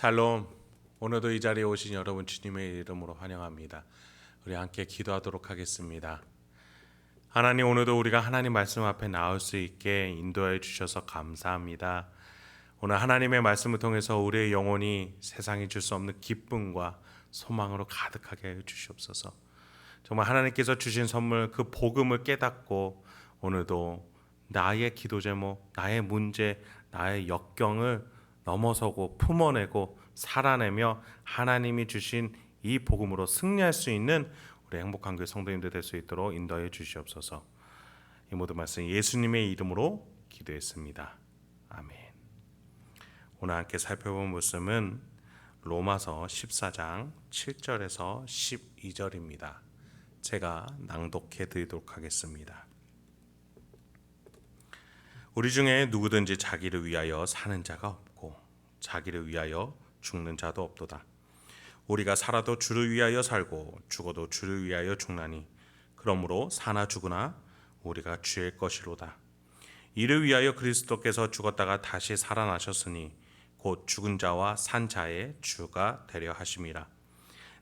샬롬. 오늘도 이 자리에 오신 여러분 주님의 이름으로 환영합니다. 우리 함께 기도하도록 하겠습니다. 하나님, 오늘도 우리가 하나님 말씀 앞에 나올 수 있게 인도해 주셔서 감사합니다. 오늘 하나님의 말씀을 통해서 우리의 영혼이 세상이 줄 수 없는 기쁨과 소망으로 가득하게 해 주시옵소서. 정말 하나님께서 주신 선물, 그 복음을 깨닫고 오늘도 나의 기도 제목, 나의 문제, 나의 역경을 넘어서고 품어내고 살아내며 하나님이 주신 이 복음으로 승리할 수 있는 우리 행복한 교회 성도님들 될 수 있도록 인도해 주시옵소서. 이 모든 말씀 예수님의 이름으로 기도했습니다. 아멘. 오늘 함께 살펴본 말씀은 로마서 14장 7절에서 12절입니다. 제가 낭독해 드리도록 하겠습니다. 우리 중에 누구든지 자기를 위하여 사는 자가 없고 자기를 위하여 죽는 자도 없도다. 우리가 살아도 주를 위하여 살고 죽어도 주를 위하여 죽나니 그러므로 사나 죽으나 우리가 주의 것이로다. 이를 위하여 그리스도께서 죽었다가 다시 살아나셨으니 곧 죽은 자와 산 자의 주가 되려 하심이라.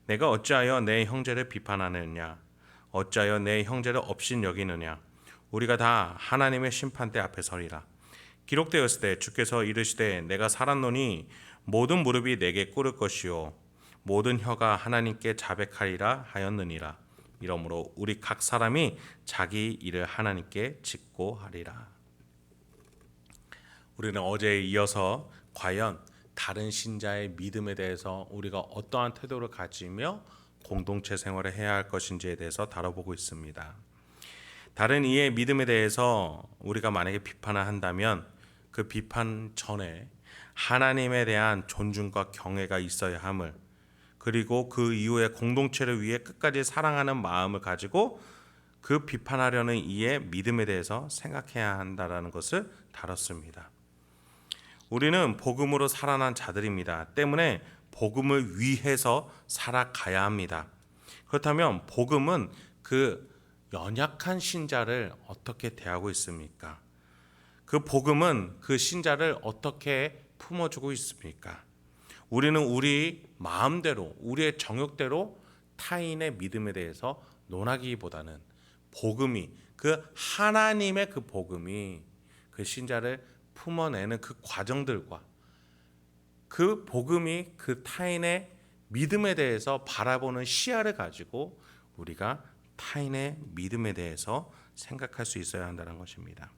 내가 어찌하여 내 형제를 비판하느냐? 어찌하여 내 형제를 업신 여기느냐? 우리가 다 하나님의 심판대 앞에 서리라. 기록되었을 때 주께서 이르시되 내가 살았노니 모든 무릎이 내게 꿇을 것이요 모든 혀가 하나님께 자백하리라 하였느니라. 이러므로 우리 각 사람이 자기 일을 하나님께 짓고 하리라. 우리는 어제에 이어서 과연 다른 신자의 믿음에 대해서 우리가 어떠한 태도를 가지며 공동체 생활을 해야 할 것인지에 대해서 다뤄보고 있습니다. 다른 이의 믿음에 대해서 우리가 만약에 비판을 한다면 그 비판 전에 하나님에 대한 존중과 경외가 있어야 함을, 그리고 그 이후에 공동체를 위해 끝까지 사랑하는 마음을 가지고 그 비판하려는 이의 믿음에 대해서 생각해야 한다는 것을 다뤘습니다. 우리는 복음으로 살아난 자들입니다. 때문에 복음을 위해서 살아가야 합니다. 그렇다면 복음은 그 연약한 신자를 어떻게 대하고 있습니까? 그 복음은 그 신자를 어떻게 품어주고 있습니까? 우리는 우리 마음대로, 우리의 정욕대로 타인의 믿음에 대해서 논하기보다는 복음이, 그 하나님의 그 복음이 그 신자를 품어내는 그 과정들과 그 복음이 그 타인의 믿음에 대해서 바라보는 시야를 가지고 우리가 타인의 믿음에 대해서 생각할 수 있어야 한다는 것입니다.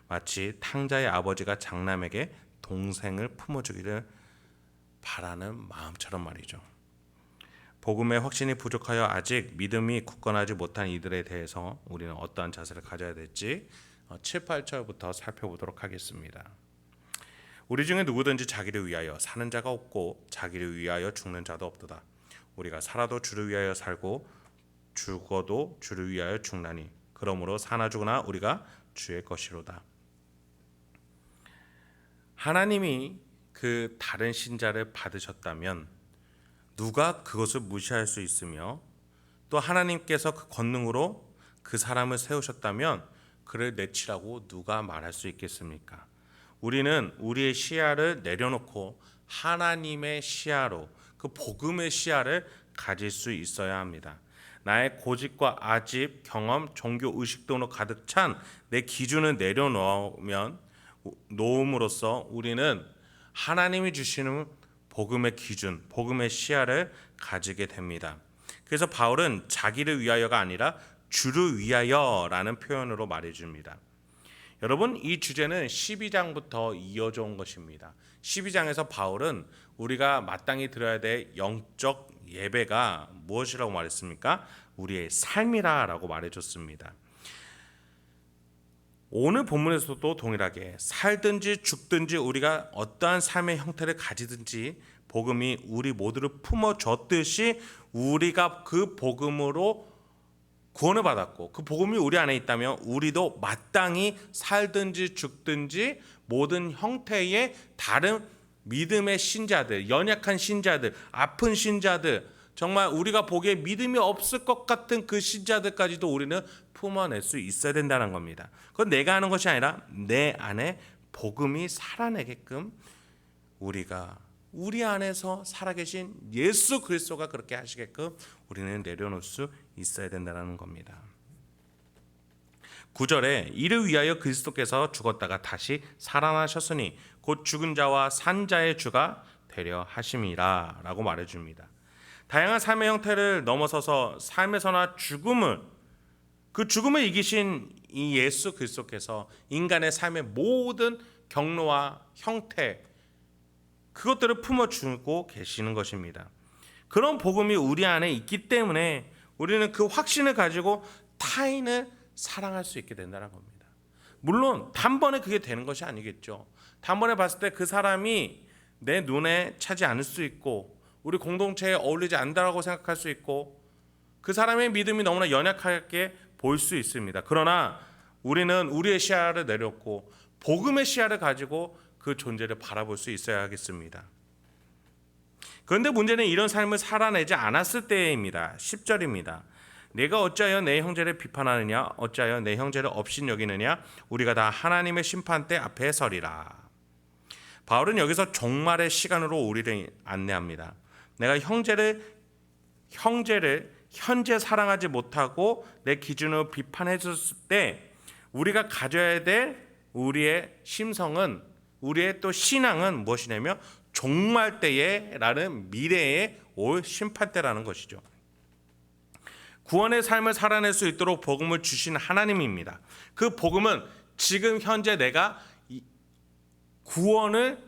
마치 탕자의 아버지가 장남에게 동생을 품어주기를 바라는 마음처럼 말이죠. 복음의 확신이 부족하여 아직 믿음이 굳건하지 못한 이들에 대해서 우리는 어떠한 자세를 가져야 될지 7, 8절부터 살펴보도록 하겠습니다. 우리 중에 누구든지 자기를 위하여 사는 자가 없고 자기를 위하여 죽는 자도 없도다. 우리가 살아도 주를 위하여 살고 죽어도 주를 위하여 죽나니 그러므로 사나 죽으나 우리가 주의 것이로다. 하나님이 그 다른 신자를 받으셨다면 누가 그것을 무시할 수 있으며, 또 하나님께서 그 권능으로 그 사람을 세우셨다면 그를 내치라고 누가 말할 수 있겠습니까? 우리는 우리의 시야를 내려놓고 하나님의 시야로, 그 복음의 시야를 가질 수 있어야 합니다. 나의 고집과 아집, 경험, 종교 의식 등으로 가득 찬 내 기준을 놓음으로써 우리는 하나님이 주시는 복음의 기준, 복음의 시야를 가지게 됩니다. 그래서 바울은 자기를 위하여가 아니라 주를 위하여라는 표현으로 말해줍니다. 여러분, 이 주제는 12장부터 이어져 온 것입니다. 12장에서 바울은 우리가 마땅히 드려야 될 영적 예배가 무엇이라고 말했습니까? 우리의 삶이라고 말해줬습니다. 오늘 본문에서도 동일하게 살든지 죽든지 우리가 어떠한 삶의 형태를 가지든지 복음이 우리 모두를 품어줬듯이 우리가 그 복음으로 구원을 받았고 그 복음이 우리 안에 있다면 우리도 마땅히 살든지 죽든지 모든 형태의 다른 믿음의 신자들, 연약한 신자들, 아픈 신자들, 정말 우리가 보기에 믿음이 없을 것 같은 그 신자들까지도 우리는 품어낼 수 있어야 된다는 겁니다. 그건 내가 하는 것이 아니라 내 안에 복음이 살아내게끔 우리가 우리 안에서 살아계신 예수 그리스도가 그렇게 하시게끔 우리는 내려놓을 수 있어야 된다는 겁니다. 9절에 이를 위하여 그리스도께서 죽었다가 다시 살아나셨으니 곧 죽은 자와 산 자의 주가 되려 하심이라 라고 말해줍니다. 다양한 삶의 형태를 넘어서서 삶에서나 그 죽음을 이기신 이 예수 그리스도께서 인간의 삶의 모든 경로와 형태 그것들을 품어주고 계시는 것입니다. 그런 복음이 우리 안에 있기 때문에 우리는 그 확신을 가지고 타인을 사랑할 수 있게 된다는 겁니다. 물론 단번에 그게 되는 것이 아니겠죠. 단번에 봤을 때 그 사람이 내 눈에 차지 않을 수 있고 우리 공동체에 어울리지 않는다고 생각할 수 있고 그 사람의 믿음이 너무나 연약하게 보일 수 있습니다. 그러나 우리는 우리의 시야를 내렸고 복음의 시야를 가지고 그 존재를 바라볼 수 있어야 하겠습니다. 그런데 문제는 이런 삶을 살아내지 않았을 때입니다. 10절입니다. 내가 어찌하여 내 형제를 비판하느냐 어찌하여 내 형제를 업신여기느냐 우리가 다 하나님의 심판대 앞에 서리라. 바울은 여기서 종말의 시간으로 우리를 안내합니다. 내가 형제를 현재 사랑하지 못하고 내 기준으로 비판해줬을 때 우리가 가져야 될 우리의 심성은 우리의 또 신앙은 무엇이냐면 종말 때에라는 미래에 올 심판 때라는 것이죠. 구원의 삶을 살아낼 수 있도록 복음을 주신 하나님입니다. 그 복음은 지금 현재 내가 구원을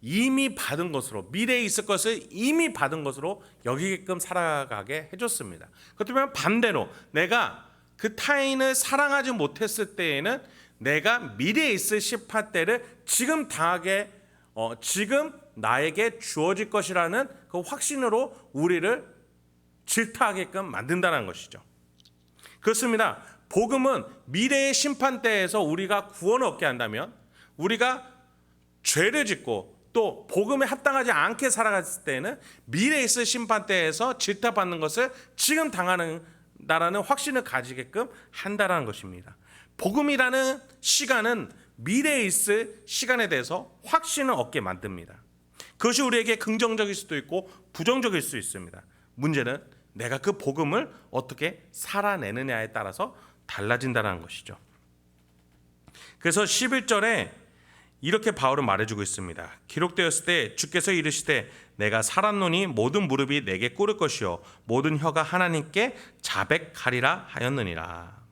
이미 받은 것으로 미래에 있을 것을 이미 받은 것으로 여기게끔 살아가게 해줬습니다. 그렇다면 반대로 내가 그 타인을 사랑하지 못했을 때에는 내가 미래에 있을 심판 때를 지금 당하게 지금 나에게 주어질 것이라는 그 확신으로 우리를 질타하게끔 만든다는 것이죠. 그렇습니다. 복음은 미래의 심판 때에서 우리가 구원을 얻게 한다면 우리가 죄를 짓고 또 복음에 합당하지 않게 살아갔을 때는 미래에 있을 심판 때에서 질타받는 것을 지금 당하는다라는 확신을 가지게끔 한다라는 것입니다. 복음이라는 시간은 미래에 있을 시간에 대해서 확신을 얻게 만듭니다. 그것이 우리에게 긍정적일 수도 있고 부정적일 수 있습니다. 문제는 내가 그 복음을 어떻게 살아내느냐에 따라서 달라진다는 것이죠. 그래서 11절에 이렇게 바울은 말해주고 있습니다. 기록되었을 때 주께서 이르시되 내가 살았노니 모든 무릎이 내게 꿇을 것이요 모든 혀가 하나님께 자백하리라 하였느니라.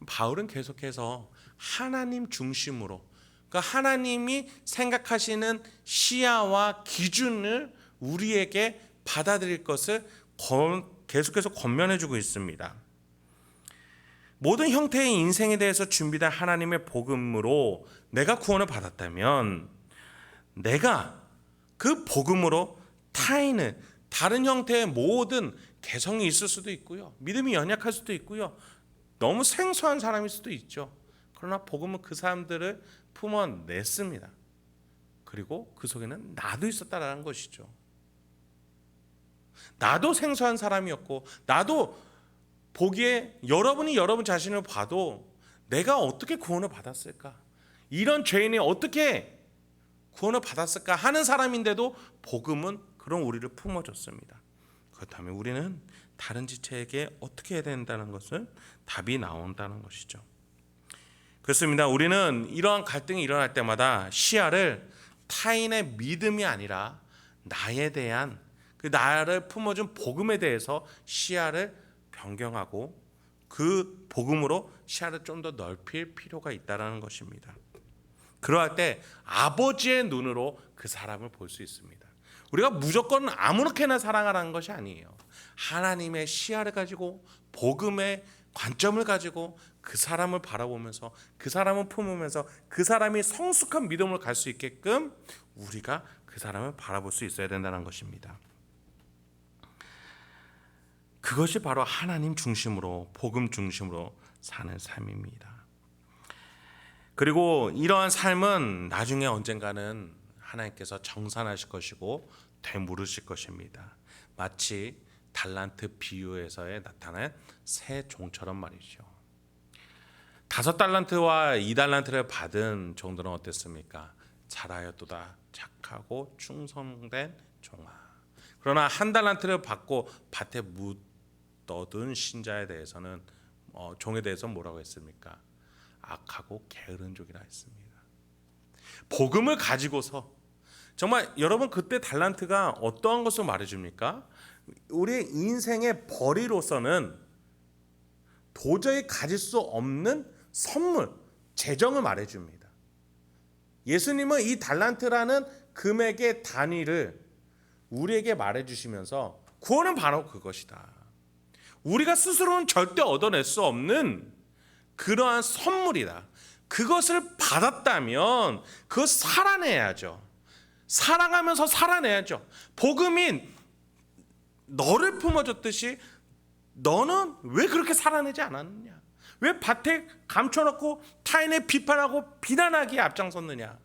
바울은 계속해서 하나님 중심으로 그러니까 하나님이 생각하시는 시야와 기준을 우리에게 받아들일 것을 계속해서 권면해주고 있습니다. 모든 형태의 인생에 대해서 준비된 하나님의 복음으로 내가 구원을 받았다면 내가 그 복음으로 타인을 다른 형태의 모든 개성이 있을 수도 있고요. 믿음이 연약할 수도 있고요. 너무 생소한 사람일 수도 있죠. 그러나 복음은 그 사람들을 품어냈습니다. 그리고 그 속에는 나도 있었다라는 것이죠. 나도 생소한 사람이었고 나도 보기에 여러분이 여러분 자신을 봐도 내가 어떻게 구원을 받았을까? 이런 죄인이 어떻게 구원을 받았을까 하는 사람인데도 복음은 그런 우리를 품어줬습니다. 그렇다면 우리는 다른 지체에게 어떻게 해야 된다는 것은 답이 나온다는 것이죠. 그렇습니다. 우리는 이러한 갈등이 일어날 때마다 시야를 타인의 믿음이 아니라 나에 대한 그 나를 품어준 복음에 대해서 시야를 변경하고 그 복음으로 시야를 좀 더 넓힐 필요가 있다는 것입니다. 그러할 때 아버지의 눈으로 그 사람을 볼 수 있습니다. 우리가 무조건 아무렇게나 사랑하라는 것이 아니에요. 하나님의 시야를 가지고 복음의 관점을 가지고 그 사람을 바라보면서 그 사람을 품으면서 그 사람이 성숙한 믿음을 갈 수 있게끔 우리가 그 사람을 바라볼 수 있어야 된다는 것입니다. 그것이 바로 하나님 중심으로 복음 중심으로 사는 삶입니다. 그리고 이러한 삶은 나중에 언젠가는 하나님께서 정산하실 것이고 되물으실 것입니다. 마치 달란트 비유에서의 나타난 새 종처럼 말이죠. 5달란트와 2달란트를 받은 종들은 어땠습니까? 잘하였도다 착하고 충성된 종아. 그러나 한 달란트를 받고 밭에 묻어둔 신자에 대해서는 종에 대해서 뭐라고 했습니까? 악하고 게으른 종이라 했습니다. 복음을 가지고서 정말 여러분 그때 달란트가 어떠한 것을 말해줍니까? 우리의 인생의 벌이로서는 도저히 가질 수 없는 선물, 재정을 말해줍니다. 예수님은 이 달란트라는 금액의 단위를 우리에게 말해주시면서 구원은 바로 그것이다. 우리가 스스로는 절대 얻어낼 수 없는 그러한 선물이다. 그것을 받았다면 그것 살아내야죠. 살아가면서 살아내야죠. 복음이 너를 품어줬듯이 너는 왜 그렇게 살아내지 않았느냐? 왜 밭에 감춰놓고 타인의 비판하고 비난하기에 앞장섰느냐?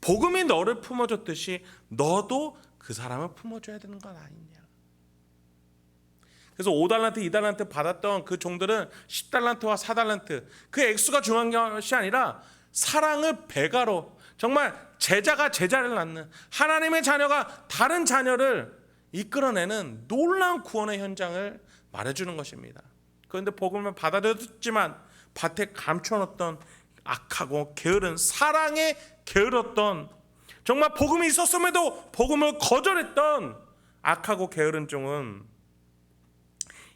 복음이 너를 품어줬듯이 너도 그 사람을 품어줘야 되는 건 아니냐? 그래서 5달란트, 2달란트 받았던 그 종들은 10달란트와 4달란트 그 액수가 중요한 것이 아니라 사랑을 배가로 정말 제자가 제자를 낳는 하나님의 자녀가 다른 자녀를 이끌어내는 놀라운 구원의 현장을 말해주는 것입니다. 그런데 복음을 받아들였지만 밭에 감춰놓던 악하고 게으른 사랑에 게을렀던 정말 복음이 있었음에도 복음을 거절했던 악하고 게으른 종은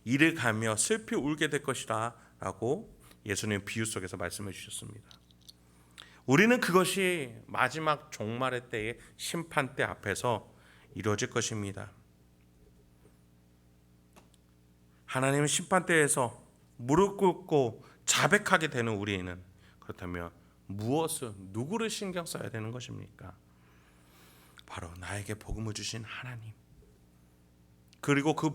이를 가며 슬피 울게 될 것이다 라고 예수님 비유 속에서 말씀해 주셨습니다. 우리는 그것이 마지막 종말의 때의 심판대 앞에서 이루어질 것입니다. 하나님의 심판대에서 무릎 꿇고 자백하게 되는 우리는 그렇다면 무엇을 누구를 신경 써야 되는 것입니까? 바로 나에게 복음을 주신 하나님, 그리고 그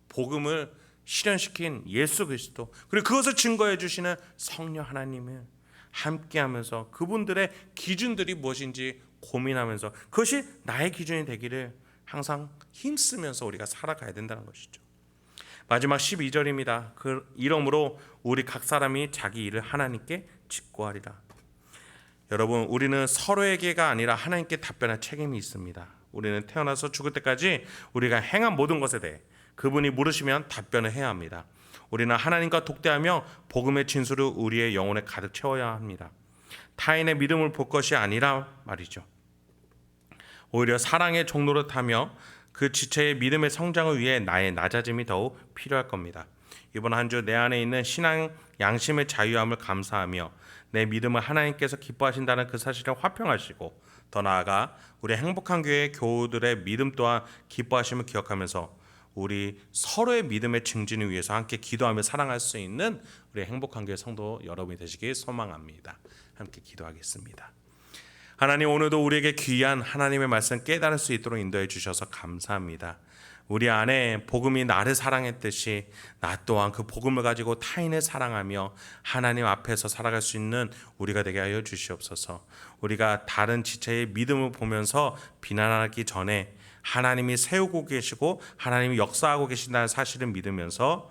복음을 실현시킨 예수 그리스도, 그리고 그것을 증거해 주시는 성령 하나님을 함께하면서 그분들의 기준들이 무엇인지 고민하면서 그것이 나의 기준이 되기를 항상 힘쓰면서 우리가 살아가야 된다는 것이죠. 마지막 12절입니다. 이러므로 우리 각 사람이 자기 일을 하나님께 직고하리라. 여러분, 우리는 서로에게가 아니라 하나님께 답변할 책임이 있습니다. 우리는 태어나서 죽을 때까지 우리가 행한 모든 것에 대해 그분이 물으시면 답변을 해야 합니다. 우리는 하나님과 독대하며 복음의 진수를 우리의 영혼에 가득 채워야 합니다. 타인의 믿음을 볼 것이 아니라 말이죠. 오히려 사랑의 종로를 타며 그 지체의 믿음의 성장을 위해 나의 낮아짐이 더욱 필요할 겁니다. 이번 한 주 내 안에 있는 신앙 양심의 자유함을 감사하며 내 믿음을 하나님께서 기뻐하신다는 그 사실을 화평하시고, 더 나아가 우리 행복한 교회 교우들의 믿음 또한 기뻐하심을 기억하면서 우리 서로의 믿음의 증진을 위해서 함께 기도하며 사랑할 수 있는 우리 행복한 교회 성도 여러분이 되시길 소망합니다. 함께 기도하겠습니다. 하나님, 오늘도 우리에게 귀한 하나님의 말씀 깨달을 수 있도록 인도해 주셔서 감사합니다. 우리 안에 복음이 나를 사랑했듯이 나 또한 그 복음을 가지고 타인을 사랑하며 하나님 앞에서 살아갈 수 있는 우리가 되게 하여 주시옵소서. 우리가 다른 지체의 믿음을 보면서 비난하기 전에 하나님이 세우고 계시고 하나님이 역사하고 계신다는 사실을 믿으면서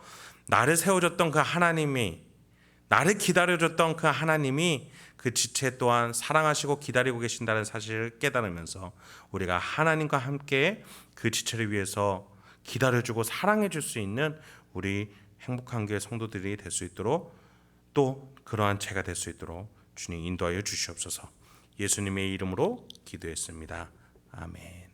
나를 세워줬던 그 하나님이, 나를 기다려줬던 그 하나님이 그 지체 또한 사랑하시고 기다리고 계신다는 사실을 깨달으면서 우리가 하나님과 함께 그 지체를 위해서 기다려주고 사랑해줄 수 있는 우리 행복한 교회 성도들이 될 수 있도록, 또 그러한 제가 될 수 있도록 주님 인도하여 주시옵소서. 예수님의 이름으로 기도했습니다. 아멘.